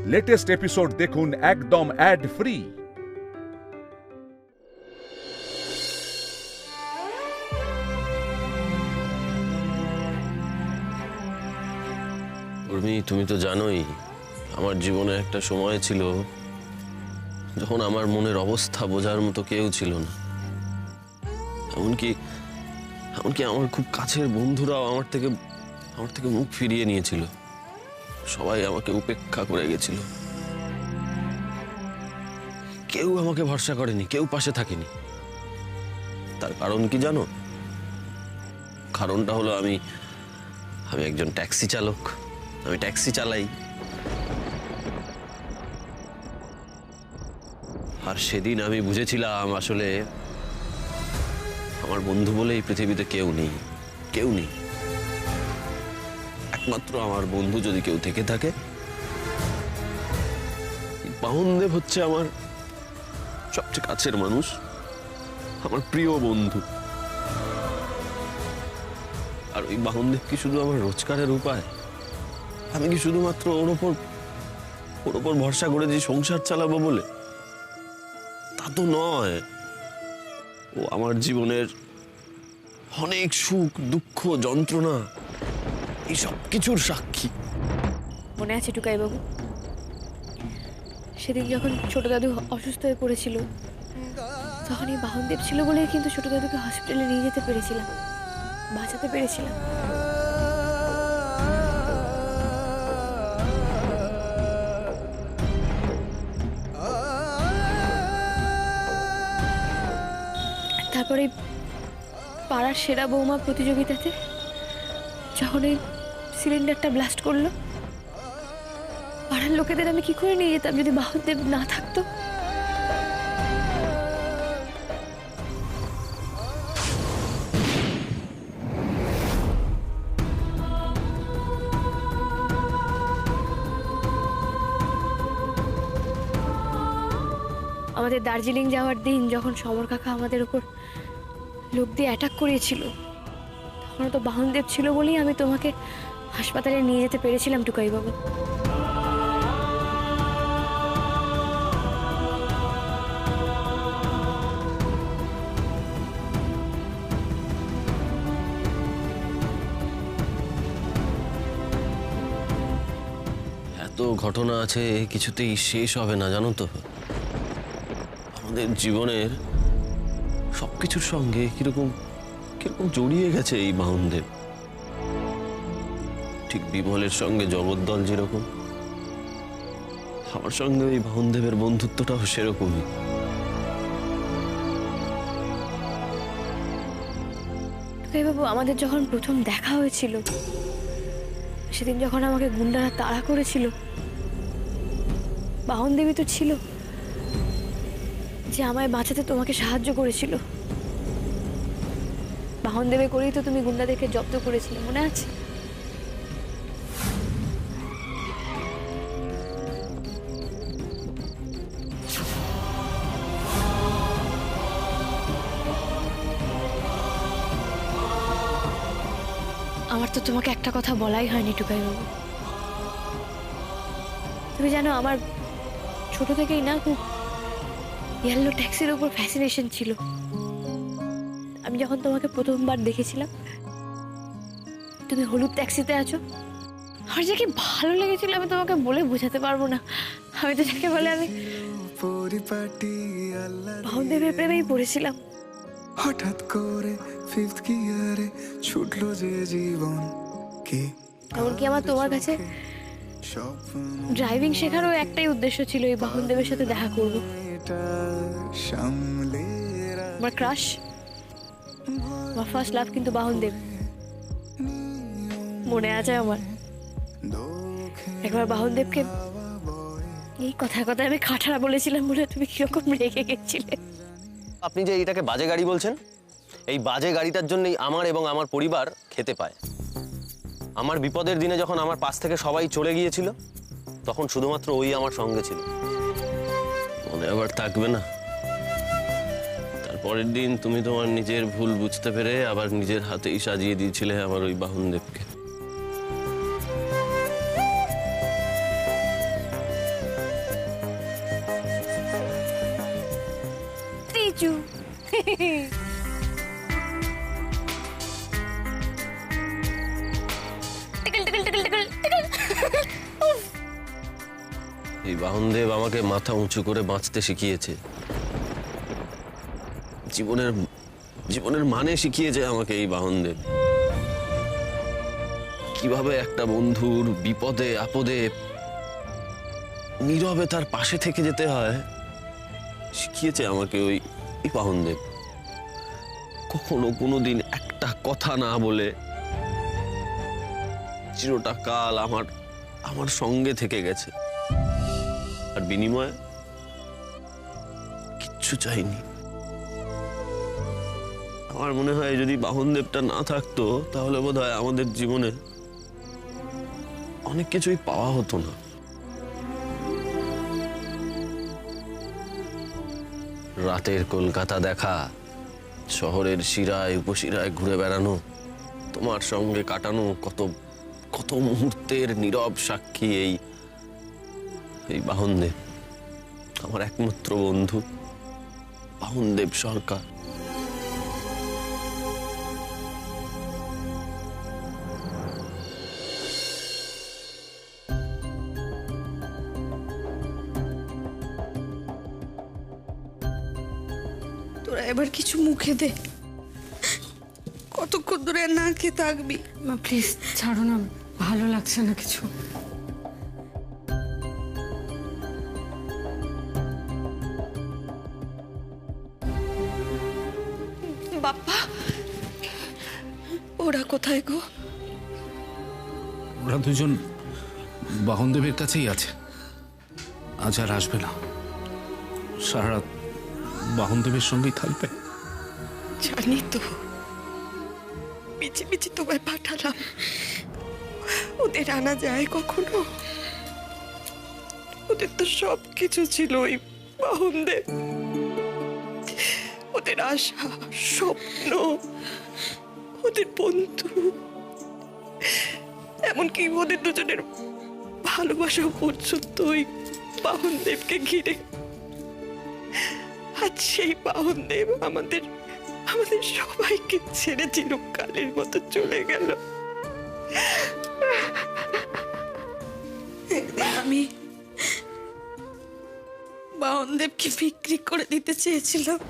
Latest episode দেখুন একদম add free. Urmi, তুমি তো জানোই আমার জীবনে একটা সময় ছিল যখন আমার মনের অবস্থা বোঝার মতো কেউ ছিল না। এমনকি আমার খুব কাছের বন্ধুরাও আমার থেকে মুখ ফিরিয়ে নিয়েছিল। সবাই আমাকে উপেক্ষা করে গেছিল। কেউ আমাকে ভরসা করেনি, কেউ পাশে থাকেনি। তার কারণ কি জানো? কারণটা হলো আমি একজন ট্যাক্সি চালক। আমি ট্যাক্সি চালাই। আর সেদিন আমি বুঝেছিলাম আসলে আমার বন্ধু বলে এই পৃথিবীতে কেউ নেই। একমাত্র আমার বন্ধু যদি কেউ থেকে থাকে, বাহনদেব হচ্ছে আমার সবচেয়ে কাছের মানুষ, আমার প্রিয় বন্ধু। আর ওই বাহনদেব কি শুধু আমার রোজগারের উপায়? আমি কি শুধুমাত্র ওর ওপর ভরসা করে যে সংসার চালাবো বলে? তা তো নয়। ও আমার জীবনের অনেক সুখ, দুঃখ, যন্ত্রণা, এই সব কিছুর সাক্ষী। মনে আছে টুকাই বাবু, সেদিন যখন ছোট দাদু অসুস্থ হয়ে পড়েছিল, তখন এই বাহনদেব ছিল বলেই কিন্তু ছোট দাদুকে হসপিটালে নিয়ে যেতে পেরেছিলাম, বাঁচাতে পেরেছিলাম। তারপরে পাড়ার সেরা বৌমা প্রতিযোগিতাতে যখন এই সিলিন্ডারটা ব্লাস্ট করলো, পাড়ার লোকেদের আমি কি করে নিয়ে যেতাম যদি বাহনদেব না থাকতো? আমাদের দার্জিলিং যাওয়ার দিন যখন সমর কাকা আমাদের উপর লোক দিয়ে অ্যাটাক করিয়েছিল, তখন তো বাহনদেব ছিল বলেই আমি তোমাকে হাসপাতালে নিয়ে যেতে পেরেছিলাম টুকাই বাবু। এত ঘটনা আছে, কিছুতেই শেষ হবে না, জানো তো। আমাদের জীবনের সবকিছুর সঙ্গে কিরকম জড়িয়ে গেছে এই বাহনদেব। ঠিক বিমলের সঙ্গে জগদ্দল যেরকম, আমার সঙ্গে এই বাহনদেবের বন্ধুত্বটাও সেরকমই। টুকাই বাবু, আমাদের যখন প্রথম দেখা হয়েছিল, সেদিন যখন আমাকে গুন্ডারা তাড়া করেছিল, বাহনদেবী তো ছিল যে আমায় বাঁচাতে তোমাকে সাহায্য করেছিল। বাহনদেবে করেই তো তুমি গুন্ডাদেরকে জব্দ করেছিলে, মনে আছে? আমার তো তোমাকে একটা কথা বলাই হয়নি টুকাই বাবু। তুমি জানো, আমার ছোট থেকেই না খুব ইয়েলো ট্যাক্সির উপর ফ্যাসিনেশন ছিল। আমি যখন তোমাকে প্রথমবার দেখেছিলাম, তুমি হলুদ ট্যাক্সিতে আছো, আমার যে কি ভালো লেগেছিল আমি তোমাকে বলে বোঝাতে পারবো না। আমি তো যাকে বলে আমি বাহনদেবের প্রেমেই পড়েছিলাম। হঠাৎ করে ফিফথ গিয়ারে ছুটলো যে জীবন কি, এমনকি আমার তোমার কাছে ড্রাইভিং শেখারও একটাই উদ্দেশ্য ছিল, এই বাহনদেবের সাথে দেখা করব। আমার ক্রাশ, আমার ফার্স্ট লাভ কিন্তু বাহনদেব। মনে আছে আমার, একবার বাহনদেবকে এই কথায় আমি খাটারা বলেছিলাম বলে তুমি কিরকম রেগে গেছিলে। আপনি যে এইটাকে বাজে গাড়ি বলছেন, এই বাজে গাড়িটার জন্যই আমার এবং আমার পরিবার খেতে পায়। আমার বিপদের দিনে যখন আমার পাশ থেকে সবাই চলে গিয়েছিল, তখন শুধুমাত্র ওই আমার সঙ্গে ছিল। মনে আবার থাকবে না? তারপরের দিন তুমি তোমার নিজের ভুল বুঝতে পেরে আবার নিজের হাতেই সাজিয়ে দিয়েছিলে আমার ওই বাহনদেবকে। টিকল টিকল টিকল টিকল টিকল। উফ, এই বাহনদেব আমাকে মাথা উঁচু করে বাঁচতে শিখিয়েছে, জীবনের জীবনের মানে শিখিয়েছে আমাকে এই বাহনদেব। কিভাবে একটা বন্ধুর বিপদে আপদে নীরবে তার পাশে থেকে যেতে হয় শিখিয়েছে আমাকে ওই বাহনদেব। কখনো কোনোদিন একটা কথা না বলে চিরটা কাল আমার সঙ্গে থেকে গেছে, আর বিনিময়ে কিচ্ছু চাইনি। আমার মনে হয় যদি বাহনদেবটা না থাকতো তাহলে বোধহয় আমাদের জীবনে অনেক কিছুই পাওয়া হতো না। রাতের কলকাতা দেখা, শহরের শিরায় উপশিরায় ঘুরে বেড়ানো, তোমার সঙ্গে কাটানো কত কত মুহূর্তের নীরব সাক্ষী এই বাহনদেব, আমার একমাত্র বন্ধু বাহনদেব সরকার। তোরা এবার কিছু মুখে দে, কতক্ষণ ধরে না খেয়ে থাকবি? মা প্লিজ ছাড়ো না, ভালো লাগছে না কিছু। বাপ্পা, ওরা কোথায় গো? ওরা দুজন বাহনদেবের কাছেই আছে, আজ আর আসবে না, সারা রাত বাহনদেবের সঙ্গেই থাকবে। জানি তো, পিছি পিছি তোমায় পাঠালাম, ওদের আনা যায় কখনো? ওদের তো সব কিছু ছিল ওই বাহনদেব, ওদের আশা, স্বপ্ন, ওদের বন্ধু, এমনকি ওদের দুজনের ভালোবাসা পর্যন্ত ওই বাহনদেবকে ঘিরে। আজ সেই বাহনদেব আমাদের সবাইকে ছেড়ে চিরকালের মতো চলে গেল। একদিন আমি বাহনদেবকে বিক্রি করে দিতে চেয়েছিলাম,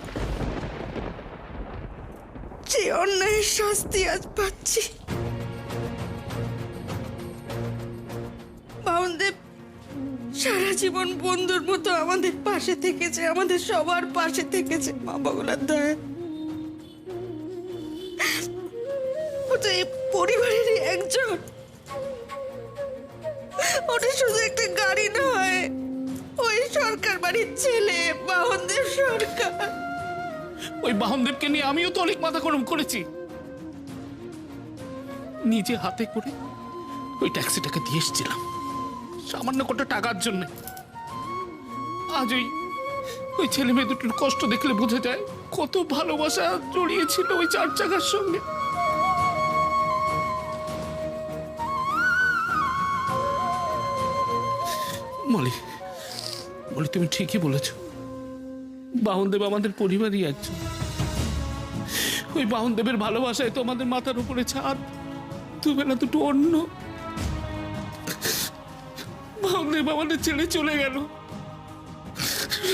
যে অন্যায়ের শাস্তি আজ পাচ্ছি। বাহনদেব সারা জীবন বন্ধুর মতো আমাদের পাশে থেকেছে, আমাদের সবার পাশে থেকেছে মা বগলার দয়া। ওটা এই পরিবারেরই একজন, ওটা শুধু একটা গাড়ি নয়, ওই সরকার বাড়ির ছেলে বাহনদেব সরকার। ওই বাহনদেবকে নিয়ে আমিও তো অনেক মাথা গরম করেছি, নিজে হাতে করে ওই ট্যাক্সিটাকে দিয়ে এসেছিলাম সামান্য কটা টাকার জন্য। আজ ওই ছেলে মেয়ে দুটোর কষ্ট দেখলে বোঝা যায় কত ভালোবাসা জড়িয়েছিল ওই চার চাকার সঙ্গে। মলি, তুমি ঠিকই বলেছ, বাহনদেব আমাদের পরিবারই একজন। ওই বাহনদেবের ভালোবাসায় তো আমাদের মাথার উপরে ছাদ, দুবেলা দুটো অন্ন। বাহনদেব আমাদের ছেড়ে চলে গেল,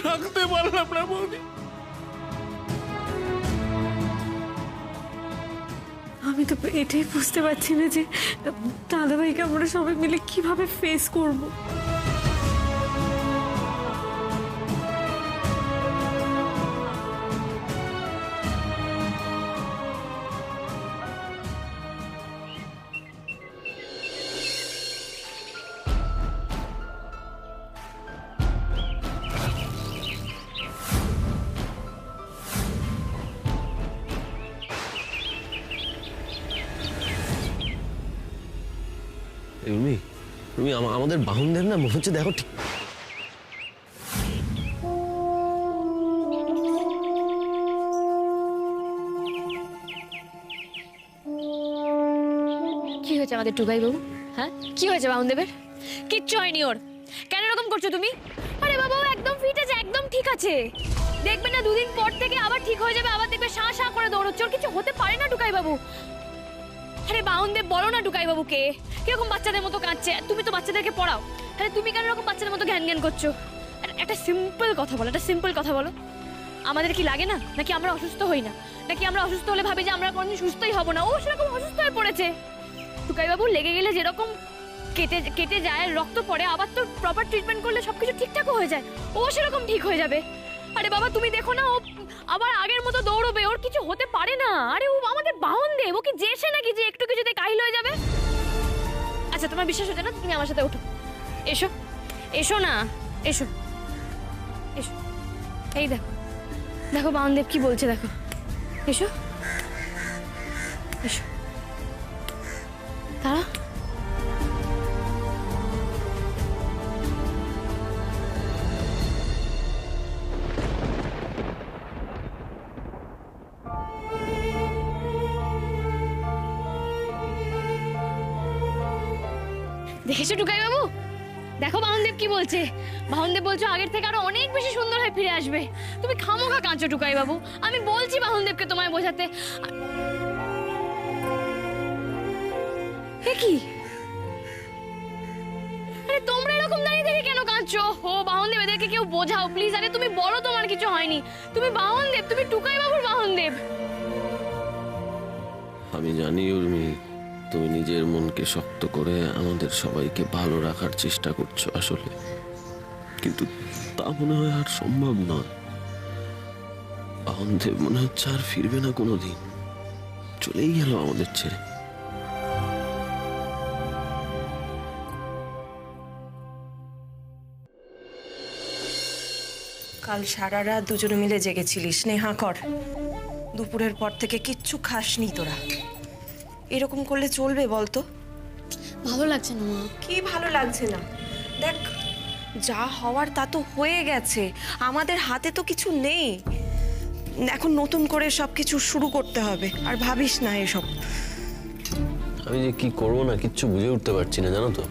রাখতে পারলাম না বৌদি। আমি তো এটাই বুঝতে পারছি না যে দাদাভাইকে আমরা সবাই মিলে কিভাবে ফেস করব। রুমি, আমাদের বাহনদেব না মনে হচ্ছে, দেখো ঠিক কি হয়েছে আমাদের টুকাই বাবু? হ্যাঁ, কি হয়েছে বাহনদেবের? কিচ্ছু হয়নি ওর। কেন এরকম করছো তুমি? আরে বাবা, ও একদম ফিট আছে, একদম ঠিক আছে। দেখবে না দুদিন পর থেকে আবার ঠিক হয়ে যাবে, আবার দেখবে শাঁ শাঁ করে দৌড়চ্ছে। ওর কিছু হতে পারে না টুকাই বাবু। আরে বাউনদেব বলো না টুকাই বাবুকে, কিরকম বাচ্চাদের মতো কাঁদছে। তুমি তো বাচ্চাদেরকে পড়াও, তাহলে তুমি কেন এরকম বাচ্চাদের মতো জ্ঞান জ্ঞান করছো? একটা সিম্পল কথা বলো, একটা সিম্পল কথা বলো। আমাদের কি লাগে না, নাকি আমরা অসুস্থ হই না, নাকি আমরা অসুস্থ হলে ভাবি যে আমরা কোনোদিন সুস্থই হব না? ও সেরকম অসুস্থ হয়ে পড়েছে। টুকাই বাবু লেগে গেলে যেরকম কেটে কেটে যায়, রক্ত পড়ে, আবার তো প্রপার ট্রিটমেন্ট করলে সবকিছু ঠিকঠাকও হয়ে যায়। ও সেরকম ঠিক হয়ে যাবে। আরে বাবা তুমি দেখো না, ও আবার আগের মতো দৌড়বে, ওর কিছু হতে পারে না। আরে ও আমাদের বাউনদেব, ও কি জেসে নাকি যে একটু কিছুতে কাহিল হয়ে যাবে? আচ্ছা তোমার বিশ্বাস হচ্ছে না, তুমি আমার সাথে ওঠো, এসো এসো না, এসো এসো। এই দেখো দেখো বাউনদেব কি বলছে, দেখো। এসো এসো, তারা দেখেছো টুকাই বাবু? দেখো বাহনদেব কি বলছে। বাহনদেব বলছো আগের থেকে আরো অনেক বেশি সুন্দর হয়ে ফিরে আসবে। তুমি খামোখা কাঁদছো টুকাই বাবু। আমি বলছি বাহনদেবকে তোমায় বোঝাতে। কি আরে তোমরা এরকম দাঁড়িয়ে থেকে কেন কাঁদছো? ও বাহনদেব, এদেরকে কেউ বোঝাও প্লিজ। আরে তুমি বলো তোমার কিছু হয়নি। তুমি বাহনদেব, তুমি টুকাই বাবুর বাহনদেব। আমি জানি উর্মি, তুমি নিজের মনকে শক্ত করে আমাদের সবাইকে ভালো রাখার চেষ্টা করছো আসলে, কিন্তু তা মনে হয় আর সম্ভব নয়। বাহনদেব মনে হচ্ছে আর ফিরবে না কোনোদিন, চলেই গেল আমাদের ছেড়ে। কাল সারা রাত দুজনে মিলে জেগেছিলিস, স্নেহা কর। দুপুরের পর থেকে কিচ্ছু খাসনি তোরা। এরকম করলে চলবে বলতো? ভালো লাগছে না মা। কি ভালো লাগছে না? দেখ, যা হওয়ার তা তো হয়ে গেছে, আমাদের হাতে তো কিছু নেই। এখন নতুন করে সবকিছু শুরু করতে হবে। আর ভাবিস না এসব। আমি যে কি করবো না কিচ্ছু বুঝে উঠতে পারছি না, জানো তো।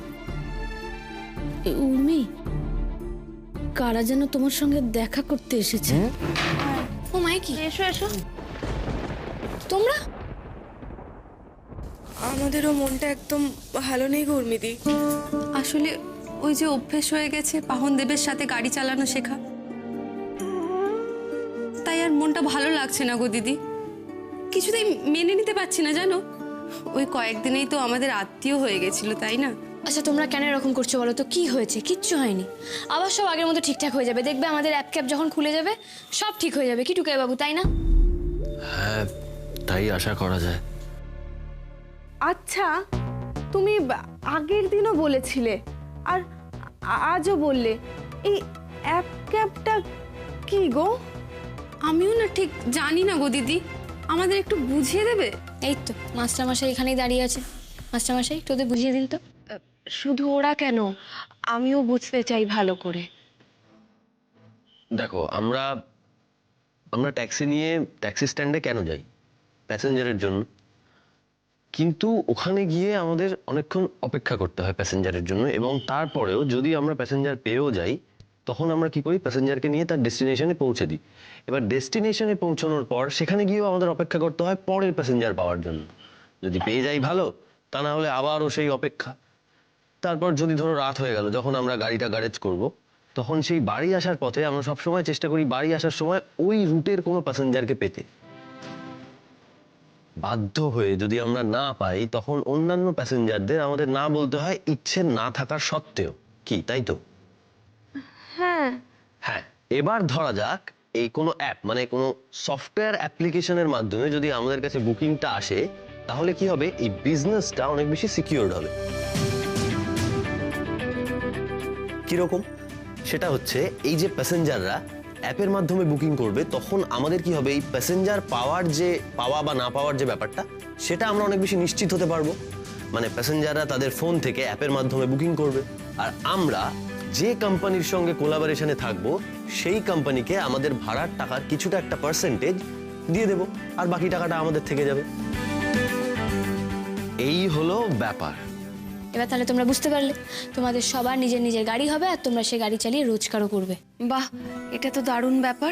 উর্মি, কারা যেন তোমার সঙ্গে দেখা করতে এসেছে। ও মাই কি, এসো এসো। তোমরা? আমাদেরও মনটা একদম ভালো নেই গর্মিদি। আসলে ওই যে অভ্যেস হয়ে গেছে বাহনদেবের সাথে গাড়ি চালানো শেখা, তাই আর মনটা ভালো লাগছে না গো দিদি। কিছুতেই মেনে নিতে পারছি না জানো। ওই কয়েকদিনেই তো আমাদের আত্মীয় হয়ে গেছিল, তাই না? আচ্ছা তোমরা কেন এরকম করছো বলো তো? কি হয়েছে? কিচ্ছু হয়নি, আবার সব আগের মতো ঠিকঠাক হয়ে যাবে। দেখবে আমাদের অ্যাপ ক্যাপ যখন খুলে যাবে সব ঠিক হয়ে যাবে। কি টুকাই বাবু, তাই না? হ্যাঁ, তাই আশা করা যায়। আচ্ছা, তুমি আগের দিনও বলেছিলে আর আজও বললে, এই অ্যাপ ক্যাপটা কি গো? আমিও না ঠিক জানি না গো দিদি, আমাদের একটু বুঝিয়ে দেবে? এই তো মাস্টারমশাই এখানেই দাঁড়িয়ে আছে। মাস্টারমশাই তোদের বুঝিয়ে দিন তো। শুধু ওরা কেন, আমিও বুঝতে চাই ভালো করে। দেখো, আমরা ট্যাক্সি নিয়ে ট্যাক্সি স্ট্যান্ডে কেন যাই? প্যাসেঞ্জারের জন্য। কিন্তু ওখানে গিয়ে আমাদের অনেকক্ষণ অপেক্ষা করতে হয় প্যাসেঞ্জারের জন্য, এবং তারপরেও যদি আমরা প্যাসেঞ্জার পেয়েও যাই, তখন আমরা কি করি? প্যাসেঞ্জারকে নিয়ে তার ডেস্টিনেশনে পৌঁছে দিই। এবার ডেস্টিনেশনে পৌঁছানোর পর সেখানে গিয়েও আমাদের অপেক্ষা করতে হয় পরের প্যাসেঞ্জার পাওয়ার জন্য। যদি পেয়ে যাই ভালো, তা না হলে আবারও সেই অপেক্ষা। তারপর যদি ধরো রাত হয়ে গেল, যখন আমরা গাড়িটা গ্যারেজ করব, তখন সেই বাড়ি আসার পথে আমরা সবসময় চেষ্টা করি বাড়ি আসার সময় ওই রুটের কোনো প্যাসেঞ্জারকে পেতে। বাধ্য হয়ে যদি আমরা না পাই, তখন অন্যান্য প্যাসেঞ্জারদের আমাদের না বলতে হয়, ইচ্ছে না থাকার সত্ত্বেও। কি তাই তো? হ্যাঁ হ্যাঁ, এবার ধরা যাক এই কোনো অ্যাপ, মানে কোনো সফটওয়্যার অ্যাপ্লিকেশনের মাধ্যমে যদি আমাদের কাছে বুকিংটা আসে, তাহলে কি হবে? এই বিজনেসটা অনেক বেশি সিকিউরড হবে। কিরকম? সেটা হচ্ছে, এই যে প্যাসেঞ্জাররা অ্যাপের মাধ্যমে বুকিং করবে, তখন আমাদের কি হবে? এই প্যাসেঞ্জার পাওয়া বা না পাওয়ার যে ব্যাপারটা, সেটা আমরা অনেক বেশি নিশ্চিত হতে পারবো। মানে প্যাসেঞ্জাররা তাদের ফোন থেকে অ্যাপের মাধ্যমে বুকিং করবে, আর আমরা যে কোম্পানির সঙ্গে কোলাবোরেশনে থাকবো, সেই কোম্পানিকে আমাদের ভাড়ার টাকার কিছুটা একটা পার্সেন্টেজ দিয়ে দেব, আর বাকি টাকাটা আমাদের থেকে যাবে। এই হলো ব্যাপার। এবার তাহলে তোমরা বুঝতে পারলে, তোমাদের সবার নিজের নিজের গাড়ি হবে, আর তোমরা সেই গাড়ি চালিয়ে রোজগারও করবে। বাহ, এটা তো দারুণ ব্যাপার।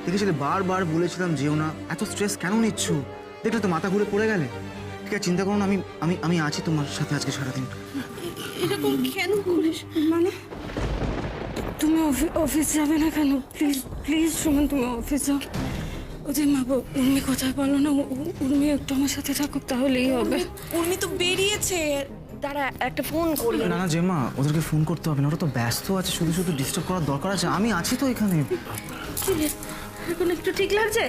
দেখেছিলে বারবার বলেছিলাম যেও না, এত স্ট্রেস কেন নিচ্ছ? দেখলে তো মাথা ঘুরে পড়ে গেলে। ঠিক আছে, চিন্তা করো না, আমি আমি আমি আছি তোমার সাথে আজকে সারাদিন। এরকম কেন করিস? মানে তুমি অফিস যাবে না কেন? প্লিজ প্লিজ সুমন, তুমি অফিস যাও। ওদের মা উর্মি কোথায় বলো না, উর্মি একটু আমার সাথে থাকুক তাহলেই হবে। উর্মি তো বেরিয়েছে, দাঁড়া একটা ফোন করি। না না জেমা, ওদেরকে ফোন করতে হবে না, ওরা তো ব্যস্ত আছে, শুধু শুধু ডিস্টার্ব করার দরকার আছে? আমি আছি তো এখানে। এখন একটু ঠিক লাগছে?